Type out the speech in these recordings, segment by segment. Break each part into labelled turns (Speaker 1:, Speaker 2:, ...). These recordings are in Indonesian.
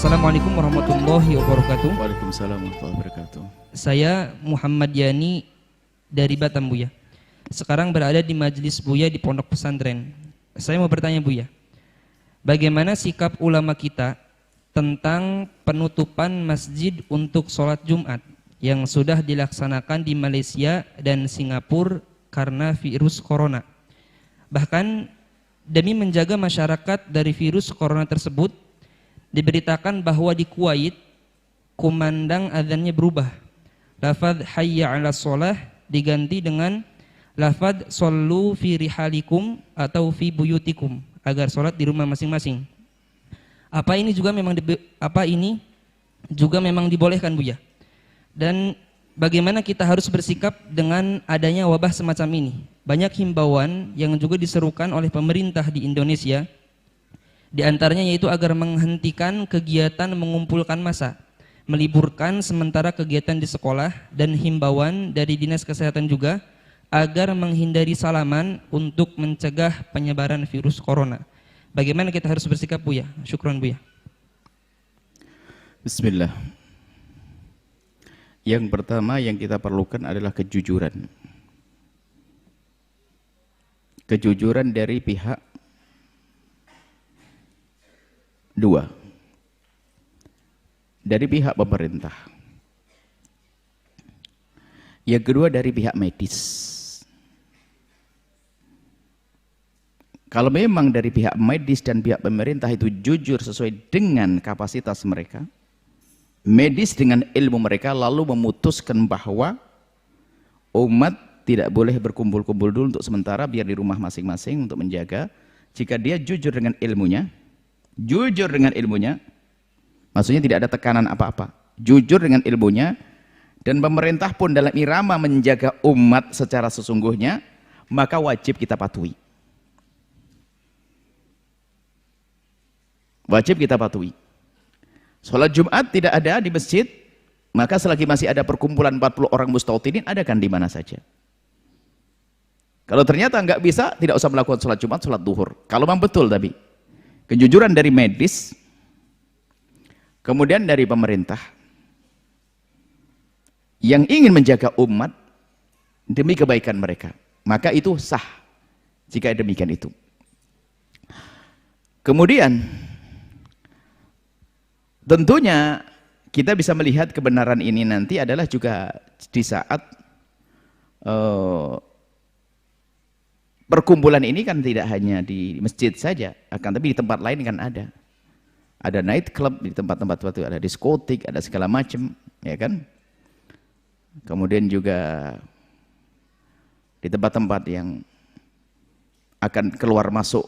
Speaker 1: Assalamualaikum warahmatullahi wabarakatuh.
Speaker 2: Waalaikumsalam warahmatullahi wabarakatuh.
Speaker 1: Saya Muhammad Yani dari Batam, Buya. Sekarang berada di majelis Buya di pondok pesantren. Saya mau bertanya, Buya, bagaimana sikap ulama kita tentang penutupan masjid untuk sholat Jumat yang sudah dilaksanakan di Malaysia dan Singapura karena virus corona? Bahkan demi menjaga masyarakat dari virus corona tersebut, diberitakan bahwa di Kuwait kumandang azannya berubah. Lafaz hayya 'ala sholah diganti dengan lafaz shollu fi rihalikum atau fi buyutikum, agar sholat di rumah masing-masing. Apa ini juga memang dibolehkan, Buya? Dan bagaimana kita harus bersikap dengan adanya wabah semacam ini? Banyak himbauan yang juga diserukan oleh pemerintah di Indonesia, di antaranya yaitu agar menghentikan kegiatan mengumpulkan massa, meliburkan sementara kegiatan di sekolah, dan himbauan dari Dinas Kesehatan juga agar menghindari salaman untuk mencegah penyebaran virus corona. Bagaimana kita harus bersikap, Buya? Syukron, Buya.
Speaker 2: Bismillah. Yang pertama yang kita perlukan adalah kejujuran. Kejujuran dari pihak dua, dari pihak pemerintah. Yang kedua dari pihak medis. Kalau memang dari pihak medis dan pihak pemerintah itu jujur sesuai dengan kapasitas mereka, medis dengan ilmu mereka, lalu memutuskan bahwa umat tidak boleh berkumpul-kumpul dulu untuk sementara, biar di rumah masing-masing untuk menjaga. Jika dia jujur dengan ilmunya, maksudnya tidak ada tekanan apa-apa, jujur dengan ilmunya, dan pemerintah pun dalam irama menjaga umat secara sesungguhnya, maka wajib kita patuhi. Wajib kita patuhi. Sholat Jumat tidak ada di masjid, maka selagi masih ada perkumpulan 40 orang mustautinin, adakan di mana saja. Kalau ternyata nggak bisa, tidak usah melakukan sholat Jumat, sholat duhur. Kalau memang betul, tapi kejujuran dari medis, kemudian dari pemerintah yang ingin menjaga umat demi kebaikan mereka, maka itu sah jika demikian itu. Kemudian tentunya kita bisa melihat kebenaran ini nanti adalah juga di saat perkumpulan ini kan tidak hanya di masjid saja, akan tapi di tempat lain kan ada. Ada night club di tempat-tempat itu, ada diskotik, ada segala macam, ya kan? Kemudian juga di tempat-tempat yang akan keluar masuk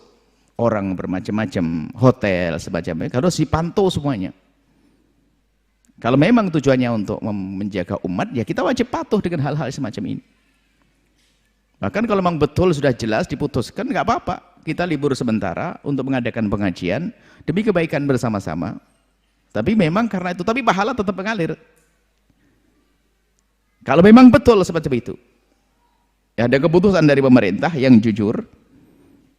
Speaker 2: orang bermacam-macam, hotel semacamnya, harus dipantau semuanya. Kalau memang tujuannya untuk menjaga umat, ya kita wajib patuh dengan hal-hal semacam ini. Bahkan kalau memang betul sudah jelas diputuskan, nggak apa-apa, kita libur sementara untuk mengadakan pengajian demi kebaikan bersama-sama. Tapi memang karena itu, tapi pahala tetap mengalir. Kalau memang betul seperti itu, ya ada keputusan dari pemerintah yang jujur,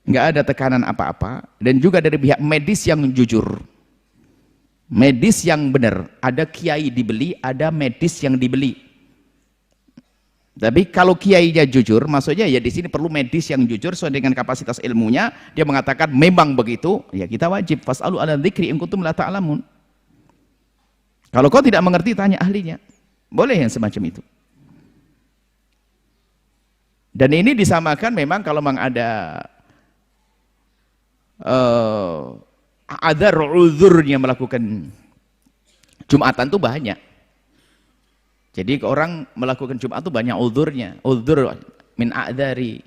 Speaker 2: nggak ada tekanan apa-apa, dan juga dari pihak medis yang jujur, medis yang benar. Ada kiai dibeli, ada medis yang dibeli. Tapi kalau kiainya jujur, maksudnya ya di sini perlu medis yang jujur sesuai dengan kapasitas ilmunya. Dia mengatakan memang begitu, ya kita wajib fas'alu ala dzikri in kuntum la ta'lamun. Kalau kau tidak mengerti, tanya ahlinya. Boleh yang semacam itu. Dan ini disamakan memang kalau memang ada uzurnya melakukan Jumatan itu banyak. Jadi orang melakukan Jumat itu banyak uzurnya. Uzur min a'dzari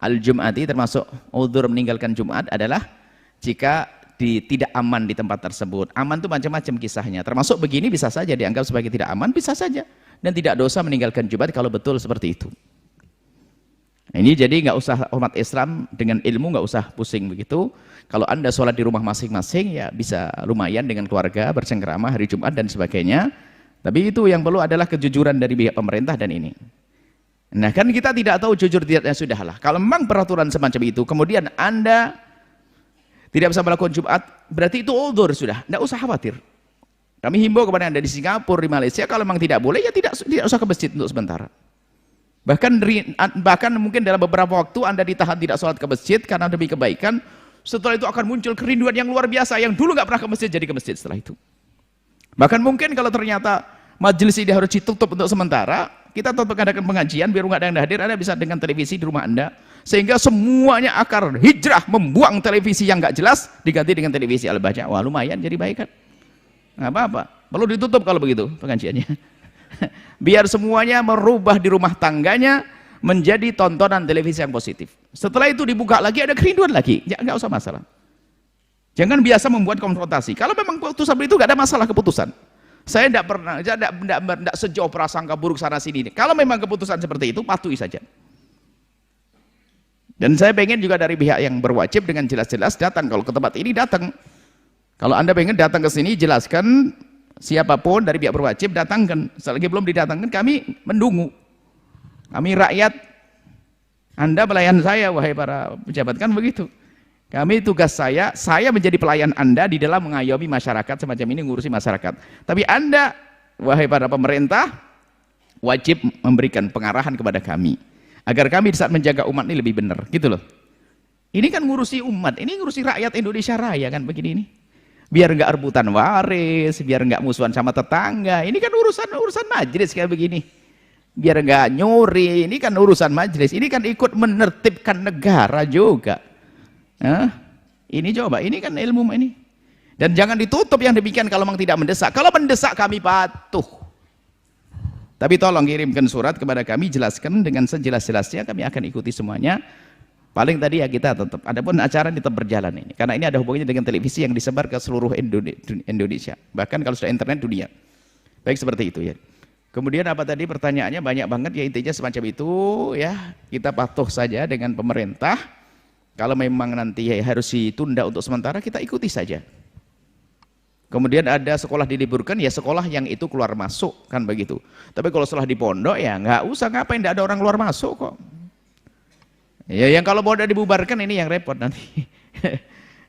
Speaker 2: al-jum'ati, termasuk uzur meninggalkan Jumat adalah jika tidak aman di tempat tersebut. Aman itu macam-macam kisahnya. Termasuk begini bisa saja dianggap sebagai tidak aman, bisa saja. Dan tidak dosa meninggalkan Jumat kalau betul seperti itu. Nah, ini jadi nggak usah umat Islam dengan ilmu nggak usah pusing begitu. Kalau Anda sholat di rumah masing-masing ya bisa lumayan dengan keluarga, bercengkrama hari Jumat dan sebagainya. Tapi itu yang perlu adalah kejujuran dari pihak pemerintah dan ini. Nah kan kita tidak tahu jujur tidaknya, sudahlah. Kalau memang peraturan semacam itu, kemudian Anda tidak bisa melakukan Jumat, berarti itu uzur sudah, tidak usah khawatir. Kami himbau kepada Anda di Singapura, di Malaysia, kalau memang tidak boleh ya tidak usah ke masjid untuk sementara. Bahkan mungkin dalam beberapa waktu Anda ditahan tidak sholat ke masjid karena demi kebaikan. Setelah itu akan muncul kerinduan yang luar biasa, yang dulu nggak pernah ke masjid jadi ke masjid setelah itu. Bahkan mungkin kalau ternyata majelis ini harus ditutup untuk sementara, kita tetap mengadakan pengajian biar nggak ada yang hadir, Anda bisa dengan televisi di rumah Anda, sehingga semuanya akan hijrah membuang televisi yang nggak jelas diganti dengan televisi Al-Baca. Wah, lumayan jadi baik kan? Nggak apa-apa, perlu ditutup kalau begitu pengajiannya. Biar semuanya merubah di rumah tangganya menjadi tontonan televisi yang positif. Setelah itu dibuka lagi ada kerinduan lagi, ya nggak usah masalah. Jangan biasa membuat konfrontasi. Kalau memang keputusan itu nggak ada masalah keputusan. Saya tidak pernah, tidak sejauh prasangka buruk sana sini. Kalau memang keputusan seperti itu, patuhi saja. Dan saya pengen juga dari pihak yang berwajib dengan jelas-jelas datang. Kalau ke tempat ini datang. Kalau Anda pengen datang ke sini, jelaskan siapapun dari pihak berwajib datangkan. Selagi belum didatangkan, kami mendungu. Kami rakyat, Anda pelayan saya, wahai para pejabat, kan begitu. Kami tugas saya menjadi pelayan Anda di dalam mengayomi masyarakat semacam ini, ngurusi masyarakat. Tapi Anda, wahai para pemerintah, wajib memberikan pengarahan kepada kami. Agar kami di saat menjaga umat ini lebih benar, gitu loh. Ini kan ngurusi umat, ini ngurusi rakyat Indonesia Raya kan begini ini. Biar enggak rebutan waris, biar enggak musuhan sama tetangga. Ini kan urusan majelis kayak begini. Biar enggak nyuri, ini kan urusan majelis. Ini kan ikut menertibkan negara juga. Ini coba, ini kan ilmu ini. Dan jangan ditutup yang demikian kalau memang tidak mendesak. Kalau mendesak kami patuh. Tapi tolong kirimkan surat kepada kami, jelaskan dengan sejelas-jelasnya, kami akan ikuti semuanya. Paling tadi ya kita tetap, adapun acara tetap berjalan ini. Karena ini ada hubungannya dengan televisi yang disebar ke seluruh Indonesia. Bahkan kalau sudah internet dunia. Baik seperti itu ya. Kemudian apa tadi pertanyaannya banyak banget ya, intinya semacam itu ya. Kita patuh saja dengan pemerintah. Kalau memang nanti ya harus ditunda untuk sementara, kita ikuti saja. Kemudian ada sekolah diliburkan, ya sekolah yang itu keluar masuk kan begitu. Tapi kalau setelah di pondok ya nggak usah, ngapain, nggak ada orang keluar masuk kok. Ya yang kalau pondok dibubarkan ini yang repot nanti.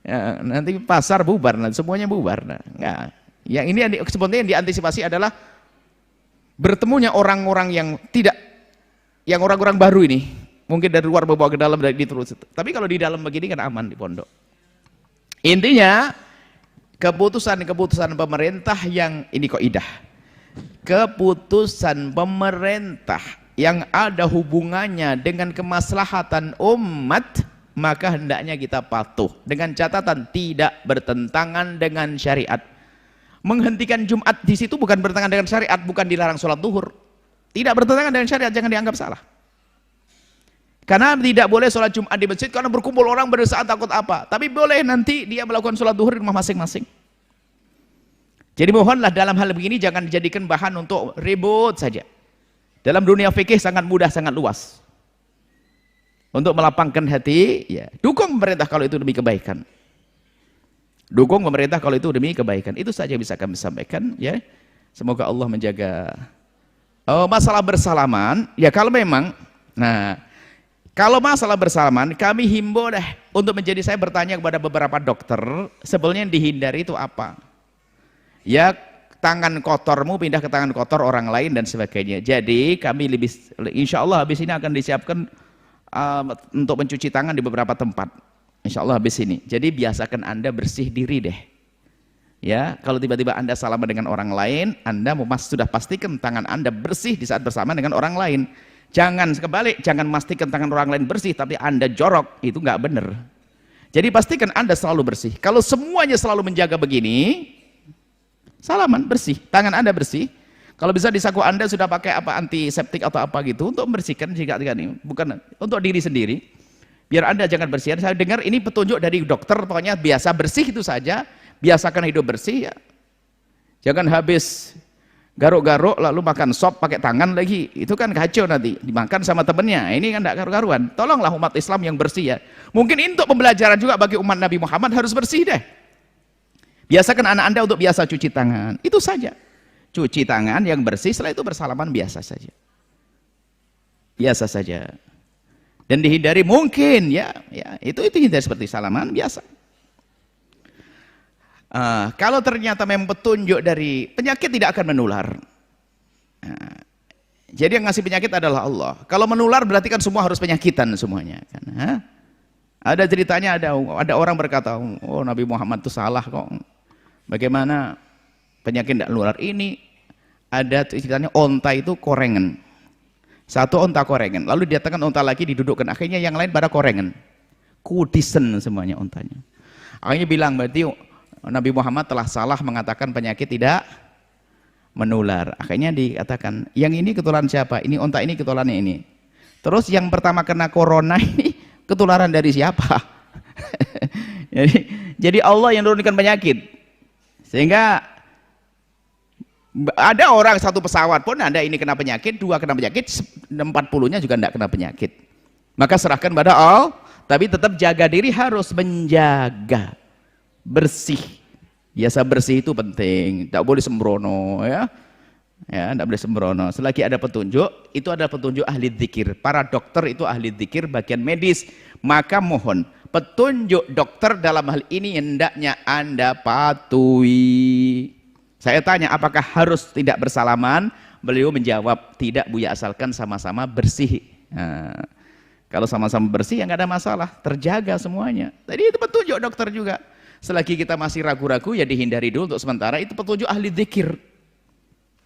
Speaker 2: Ya, nanti pasar bubar, nanti semuanya bubar. Nah, nggak. Yang ini sebenarnya yang diantisipasi adalah bertemunya orang-orang yang tidak, yang orang-orang baru ini. Mungkin dari luar bawa ke dalam, dari terus. Tapi kalau di dalam begini kan aman di pondok. Intinya keputusan-keputusan pemerintah yang ini kaidah. Keputusan pemerintah yang ada hubungannya dengan kemaslahatan umat, maka hendaknya kita patuh dengan catatan tidak bertentangan dengan syariat. Menghentikan Jumat di situ bukan bertentangan dengan syariat, bukan dilarang sholat duhur. Tidak bertentangan dengan syariat, jangan dianggap salah. Karena tidak boleh sholat Jumat di masjid karena berkumpul orang berdesakan takut apa. Tapi boleh nanti dia melakukan sholat duhur di rumah masing-masing. Jadi mohonlah dalam hal begini jangan dijadikan bahan untuk ribut saja. Dalam dunia fikih sangat mudah, sangat luas. Untuk melapangkan hati, ya dukung pemerintah kalau itu demi kebaikan. Dukung pemerintah kalau itu demi kebaikan. Itu saja bisa kami sampaikan, ya. Semoga Allah menjaga. Masalah bersalaman, ya kalau memang, nah, kalau masalah bersalaman, kami himbau deh untuk menjadi, saya bertanya kepada beberapa dokter, sebenarnya yang dihindari itu apa? Ya, tangan kotormu pindah ke tangan kotor orang lain dan sebagainya. Jadi kami lebih, insya Allah habis ini akan disiapkan untuk mencuci tangan di beberapa tempat. Insya Allah habis ini. Jadi biasakan Anda bersih diri deh. Ya, kalau tiba-tiba Anda salaman dengan orang lain, Anda sudah pastikan tangan Anda bersih di saat bersama dengan orang lain. Jangan kebalik, jangan pastikan tangan orang lain bersih tapi Anda jorok, itu nggak benar. Jadi pastikan Anda selalu bersih. Kalau semuanya selalu menjaga begini, salaman bersih, tangan Anda bersih. Kalau bisa di saku Anda sudah pakai apa, antiseptik atau apa gitu untuk membersihkan jika ini, bukan untuk diri sendiri. Biar Anda jangan bersihan. Saya dengar ini petunjuk dari dokter, pokoknya biasa bersih itu saja, biasakan hidup bersih ya. Jangan habis garuk-garuk lalu makan sop pakai tangan lagi, itu kan kacau nanti dimakan sama temennya. Ini kan tidak karu-karuan. Tolonglah umat Islam yang bersih ya. Mungkin untuk pembelajaran juga bagi umat Nabi Muhammad harus bersih deh. Biasakan anak Anda untuk biasa cuci tangan, itu saja. Cuci tangan yang bersih, setelah itu bersalaman biasa saja. Biasa saja. Dan dihindari mungkin ya itu hindari seperti salaman biasa. Kalau ternyata memang petunjuk dari penyakit tidak akan menular. Jadi yang ngasih penyakit adalah Allah. Kalau menular berarti kan semua harus penyakitan semuanya. Kan? Ada ceritanya ada orang berkata, oh Nabi Muhammad itu salah kok. Bagaimana penyakit tidak menular? Ini ada ceritanya onta itu korengan. Satu onta korengan. Lalu didatangkan onta lagi didudukkan. Akhirnya yang lain pada korengan. Kudisen semuanya ontanya. Akhirnya bilang berarti Nabi Muhammad telah salah mengatakan penyakit tidak menular. Akhirnya dikatakan, yang ini ketularan siapa? Ini onta ini ketularannya ini. Terus yang pertama kena corona ini ketularan dari siapa? jadi Allah yang menurunkan penyakit. Sehingga ada orang satu pesawat pun ada ini kena penyakit, 2 kena penyakit, 40-nya juga tidak kena penyakit. Maka serahkan pada Allah, tapi tetap jaga diri, harus menjaga bersih. Biasa bersih itu penting, tidak boleh sembrono ya. Ya, tidak boleh sembrono. Selagi ada petunjuk, itu adalah petunjuk ahli dzikir. Para dokter itu ahli dzikir bagian medis. Maka mohon petunjuk dokter dalam hal ini hendaknya Anda patuhi. Saya tanya, apakah harus tidak bersalaman? Beliau menjawab, tidak Buya, asalkan sama-sama bersih. Kalau sama-sama bersih ya nggak ada masalah, terjaga semuanya. Tadi itu petunjuk dokter juga. Selagi kita masih ragu-ragu ya dihindari dulu untuk sementara. Itu petunjuk ahli dzikir.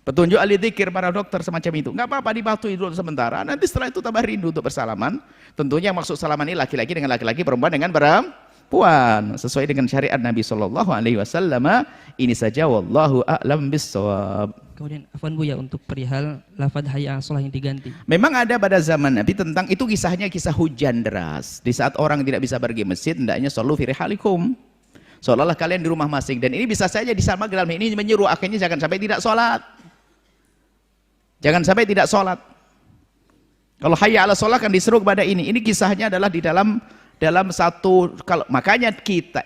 Speaker 2: Petunjuk ahli dzikir para dokter semacam itu. Nggak apa-apa, dipatuhi dulu sementara. Nanti setelah itu tambah rindu untuk bersalaman. Tentunya yang maksud salaman ini laki-laki dengan laki-laki, perempuan dengan perempuan. Sesuai dengan syariat Nabi Shallallahu Alaihi Wasallam. Ini saja, wallahu a'lam bissawab.
Speaker 1: Kemudian afwan Buya, untuk perihal lafadz hayya 'alas shalah yang diganti.
Speaker 2: Memang ada pada zaman Nabi tentang itu, kisahnya kisah hujan deras. Di saat orang tidak bisa pergi masjid, hendaknya shollu fi rihalikum. Seolah-olah kalian di rumah masing. Dan ini bisa saja disama dalam ini menyuruh akhirnya jangan sampai tidak sholat. Jangan sampai tidak sholat. Kalau hayya 'alas shalah kan disuruh kepada ini. Ini kisahnya adalah di dalam satu, kalau makanya kita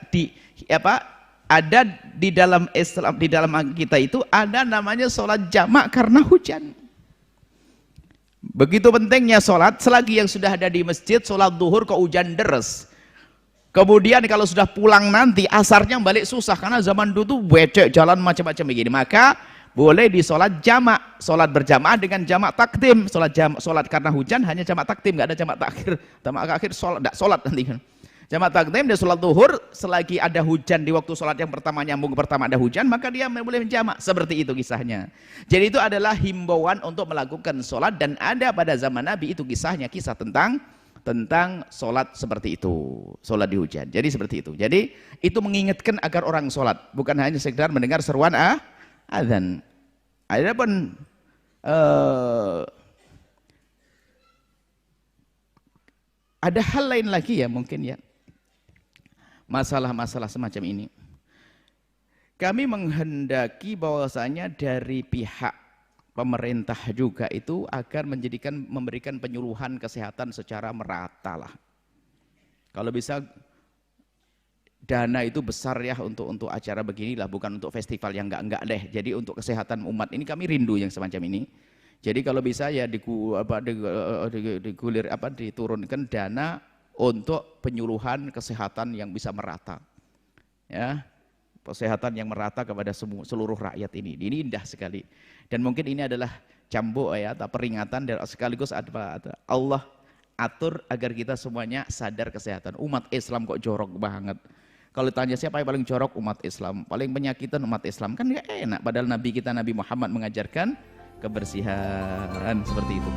Speaker 2: ada di dalam Islam, di dalam kita itu ada namanya sholat jamak karena hujan. Begitu pentingnya sholat. Selagi yang sudah ada di masjid sholat duhur kok hujan deras, kemudian kalau sudah pulang nanti asarnya balik susah karena zaman dulu tuh becek jalan macam-macam begini, maka boleh di sholat jamak, sholat berjamaah dengan jamak takdim. Sholat karena hujan hanya jamak takdim, nggak ada jamak takhir. Jamak akhir sholat, nggak sholat nanti kan. Jamak takdim dan sholat zuhur, selagi ada hujan di waktu sholat yang pertama, nyambung pertama ada hujan, maka dia boleh menjamak. Seperti itu kisahnya. Jadi itu adalah himbauan untuk melakukan sholat, dan ada pada zaman Nabi itu kisahnya, kisah tentang sholat seperti itu, sholat di hujan. Jadi seperti itu. Jadi itu mengingatkan agar orang sholat, bukan hanya sekedar mendengar seruan azan. Adapun ada hal lain lagi ya mungkin ya, masalah-masalah semacam ini. Kami menghendaki bahwasanya dari pihak pemerintah juga itu agar memberikan penyuluhan kesehatan secara merata lah. Kalau bisa dana itu besar ya untuk acara beginilah, bukan untuk festival yang enggak deh. Jadi untuk kesehatan umat ini kami rindu yang semacam ini. Jadi kalau bisa ya diturunkan dana untuk penyuluhan kesehatan yang bisa merata. Ya, kesehatan yang merata kepada seluruh rakyat ini. Ini indah sekali. Dan mungkin ini adalah cambuk ya, atau peringatan dan sekaligus Allah atur agar kita semuanya sadar kesehatan. Umat Islam kok jorok banget. Kalau tanya siapa yang paling jorok, umat Islam. Paling penyakitan umat Islam, kan gak enak. Padahal Nabi kita Nabi Muhammad mengajarkan kebersihan seperti itu.